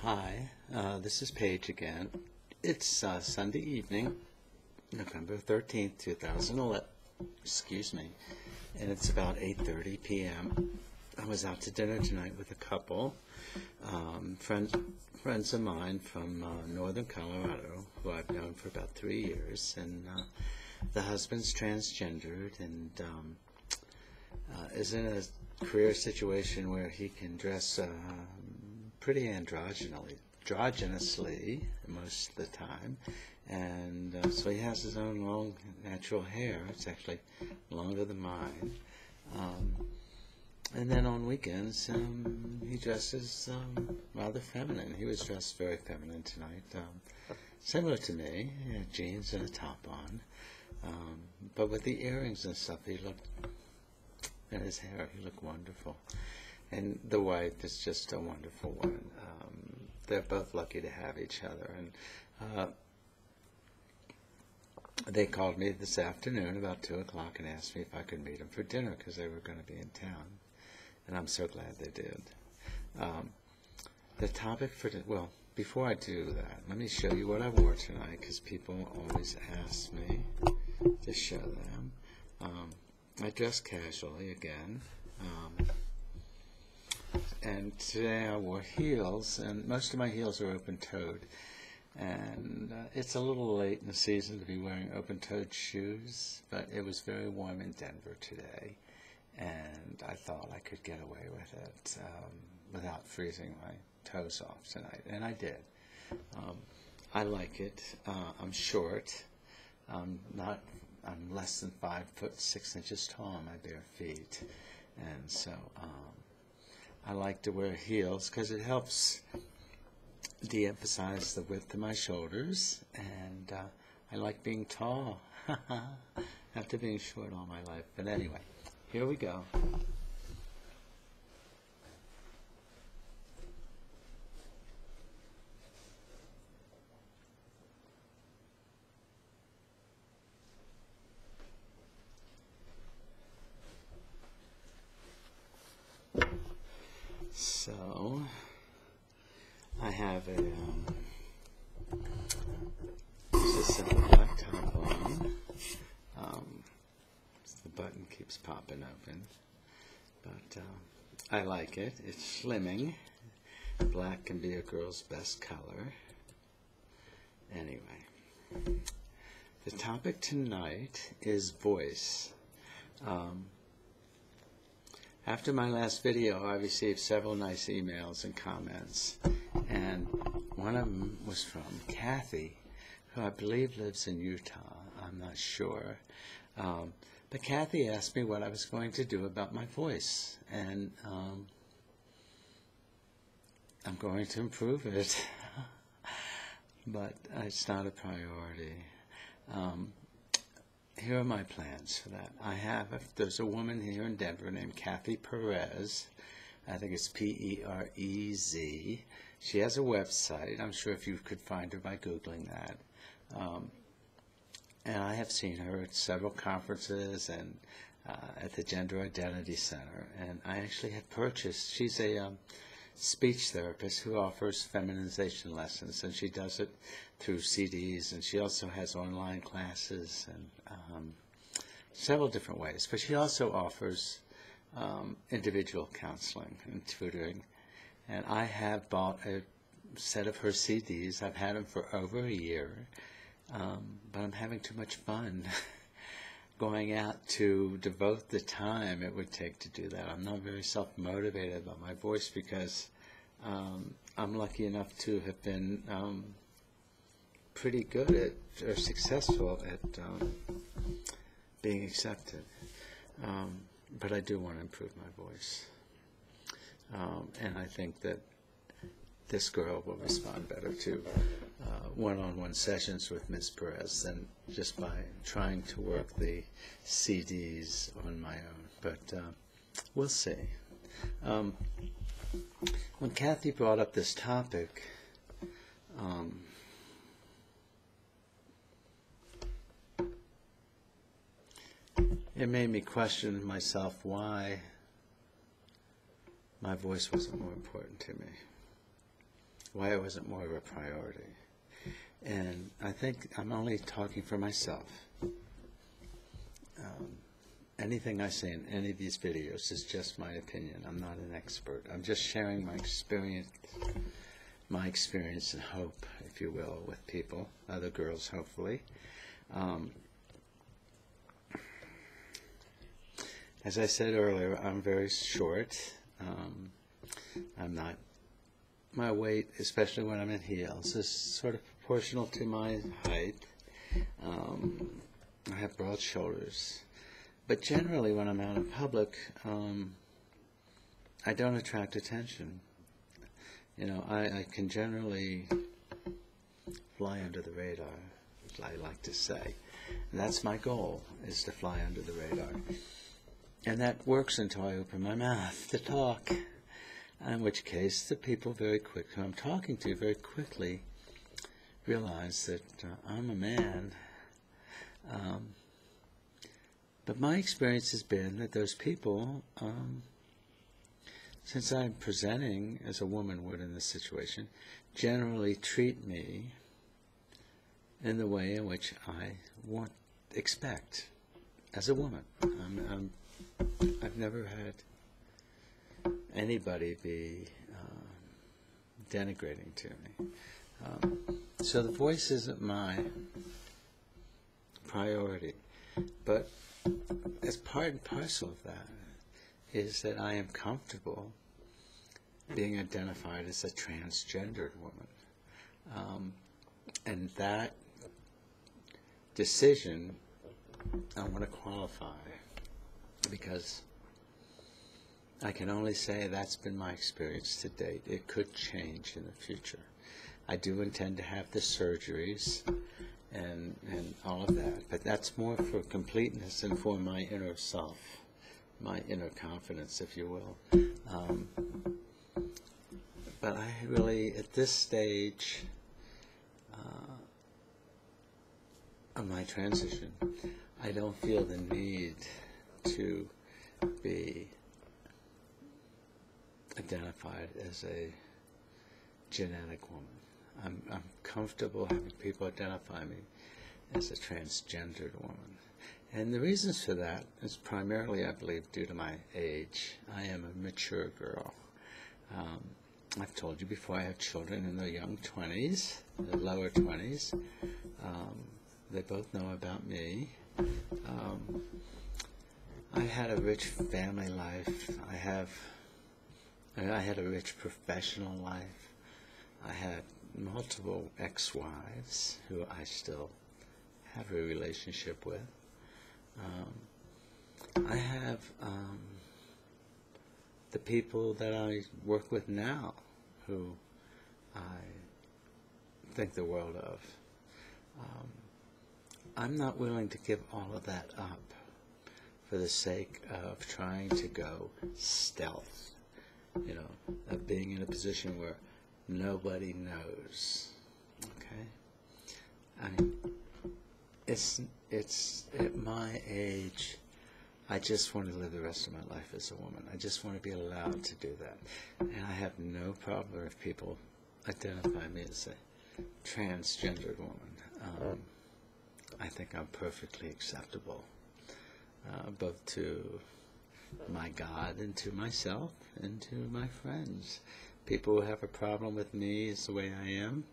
Hi, this is Paige again. It's Sunday evening, November 13th, 2011, excuse me, and it's about 8:30 p.m. I was out to dinner tonight with a couple, friends of mine from northern Colorado, who I've known for about 3 years, and the husband's transgendered and is in a career situation where he can dress pretty androgynously most of the time, and so he has his own long natural hair. It's actually longer than mine, and then on weekends he dresses rather feminine. He was dressed very feminine tonight, similar to me. He had jeans and a top on, but with the earrings and stuff, he looked, and his hair, he looked wonderful. And the wife is just a wonderful woman. They're both lucky to have each other. And they called me this afternoon about 2 o'clock and asked me if I could meet them for dinner because they were going to be in town. And I'm so glad they did. The topic for well, before I do that, let me show you what I wore tonight because people always ask me to show them. I dress casually again. And today I wore heels, and most of my heels are open-toed. And it's a little late in the season to be wearing open-toed shoes, but it was very warm in Denver today, and I thought I could get away with it without freezing my toes off tonight, and I did. I like it. I'm short. I'm less than 5'6" tall on my bare feet, and so I like to wear heels because it helps de-emphasize the width of my shoulders, and I like being tall after being short all my life. But anyway, here we go. So, I have a black top on. The button keeps popping open, but I like it. It's slimming. Black can be a girl's best color. Anyway, the topic tonight is voice. After my last video, I received several nice emails and comments, and one of them was from Kathy, who I believe lives in Utah. I'm not sure. But Kathy asked me what I was going to do about my voice, and I'm going to improve it, but it's not a priority. Here are my plans for that. There's a woman here in Denver named Kathy Perez. I think it's P-E-R-E-Z. She has a website. I'm sure if you could find her by Googling that. And I have seen her at several conferences and at the Gender Identity Center. And I actually had purchased, she's a speech therapist who offers feminization lessons, and she does it through CDs, and she also has online classes and several different ways. But she also offers individual counseling and tutoring. And I have bought a set of her CDs. I've had them for over a year, but I'm having too much fun going out to devote the time it would take to do that. I'm not very self-motivated about my voice because I'm lucky enough to have been pretty good at, or successful at being accepted. But I do want to improve my voice. And I think that this girl will respond better to one-on-one sessions with Ms. Perez than just by trying to work the CDs on my own. But we'll see. When Kathy brought up this topic, it made me question myself why my voice wasn't more important to me. why it wasn't more of a priority. And I think I'm only talking for myself. Anything I say in any of these videos is just my opinion. I'm not an expert. I'm just sharing my experience and hope, if you will, with people, other girls, hopefully. As I said earlier, I'm very short. I'm not, my weight, especially when I'm in heels, is sort of proportional to my height. I have broad shoulders. But generally, when I'm out in public, I don't attract attention. You know, I can generally fly under the radar, as I like to say. And that's my goal, is to fly under the radar. And that works until I open my mouth to talk. In which case, the people who I'm talking to very quickly realize that I'm a man. But my experience has been that those people, since I'm presenting as a woman would in this situation, generally treat me in the way in which I expect as a woman. I've never had anybody be denigrating to me. So the voice isn't my priority, but as part and parcel of that is that I am comfortable being identified as a transgendered woman. And that decision I want to qualify, because I can only say that's been my experience to date. It could change in the future. I do intend to have the surgeries and all of that, but that's more for completeness and for my inner self, my inner confidence, if you will. But I really, at this stage of my transition, I don't feel the need to be identified as a genetic woman. I'm comfortable having people identify me as a transgendered woman. And the reasons for that is primarily, I believe, due to my age. I am a mature girl. I've told you before, I have children in their young 20s, their lower 20s. They both know about me. I had a rich family life. I had a rich professional life. I had multiple ex-wives who I still have a relationship with. I have the people that I work with now who I think the world of. I'm not willing to give all of that up for the sake of trying to go stealth, you know, of being in a position where nobody knows. Okay? I mean, it's at my age, I just want to live the rest of my life as a woman. I just want to be allowed to do that. And I have no problem if people identify me as a transgendered woman. I think I'm perfectly acceptable, both to my God and to myself and to my friends. People who have a problem with me as the way I am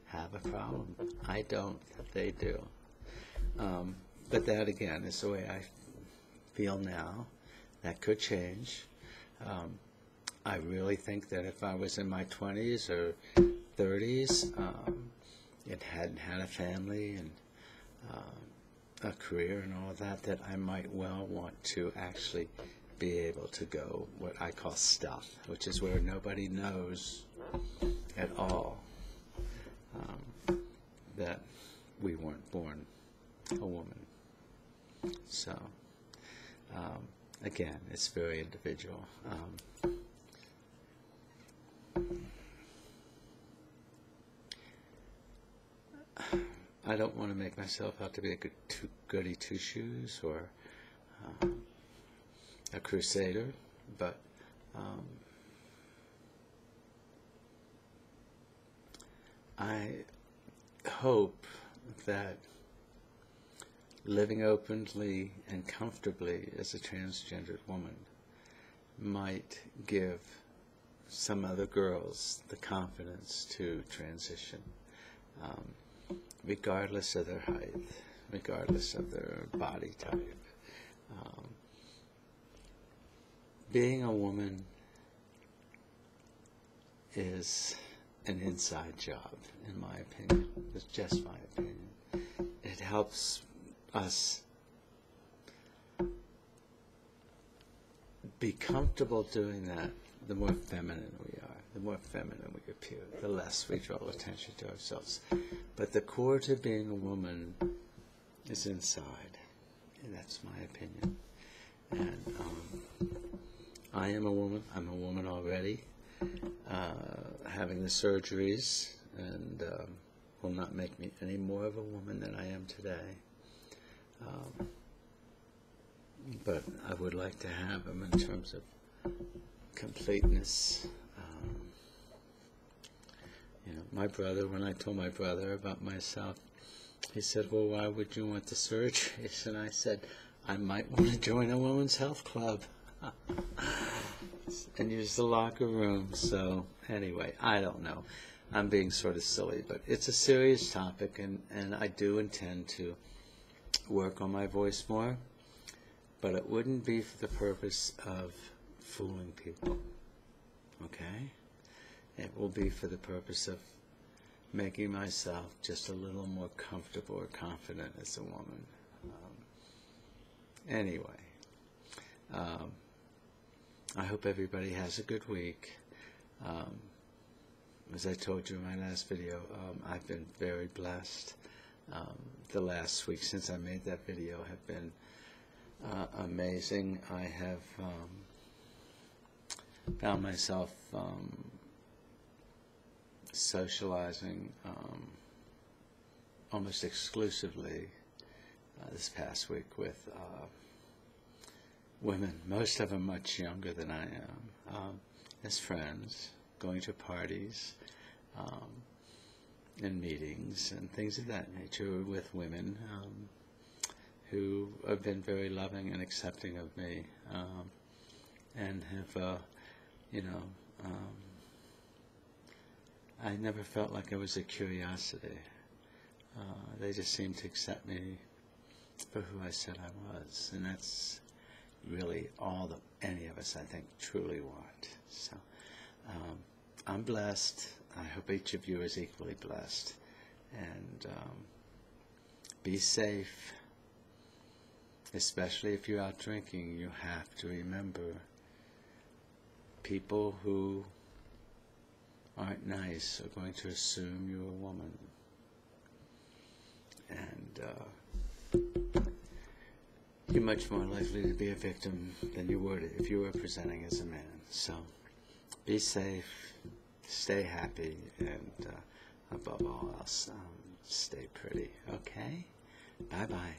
have a problem. I don't. They do. But that, again, is the way I feel now. That could change. I really think that if I was in my 20s or 30s, and hadn't had a family and a career and all of that, that I might well want to actually be able to go what I call stealth, which is where nobody knows at all that we weren't born a woman. So, again, it's very individual. I don't want to make myself out to be a goody two-shoes or a crusader, but I hope that living openly and comfortably as a transgendered woman might give some other girls the confidence to transition, regardless of their height, regardless of their body type. Being a woman is an inside job, in my opinion. It's just my opinion. It helps us be comfortable doing that. The more feminine we are, the more feminine we appear, the less we draw attention to ourselves. But the core to being a woman is inside, and that's my opinion. And I am a woman. I'm a woman already, having the surgeries, and will not make me any more of a woman than I am today. But I would like to have them in terms of completeness. My brother, when I told my brother about myself, he said, well, why would you want the surgeries? And I said, I might want to join a women's health club and use the locker room. So anyway, I don't know. I'm being sort of silly, but it's a serious topic, and I do intend to work on my voice more, but it wouldn't be for the purpose of fooling people, okay? It will be for the purpose of making myself just a little more comfortable or confident as a woman. Anyway, I hope everybody has a good week. As I told you in my last video, I've been very blessed. The last week since I made that video have been amazing. I have found myself socializing almost exclusively this past week with women, most of them much younger than I am, as friends, going to parties and meetings and things of that nature with women who have been very loving and accepting of me, and have, I never felt like I was a curiosity. They just seemed to accept me for who I said I was, and that's really all that any of us, I think, truly want. So I'm blessed. I hope each of you is equally blessed. And be safe, especially if you're out drinking. You have to remember, people who aren't nice are going to assume you're a woman. And you're much more likely to be a victim than you would if you were presenting as a man. So be safe, stay happy, and above all else, stay pretty. Okay? Bye-bye.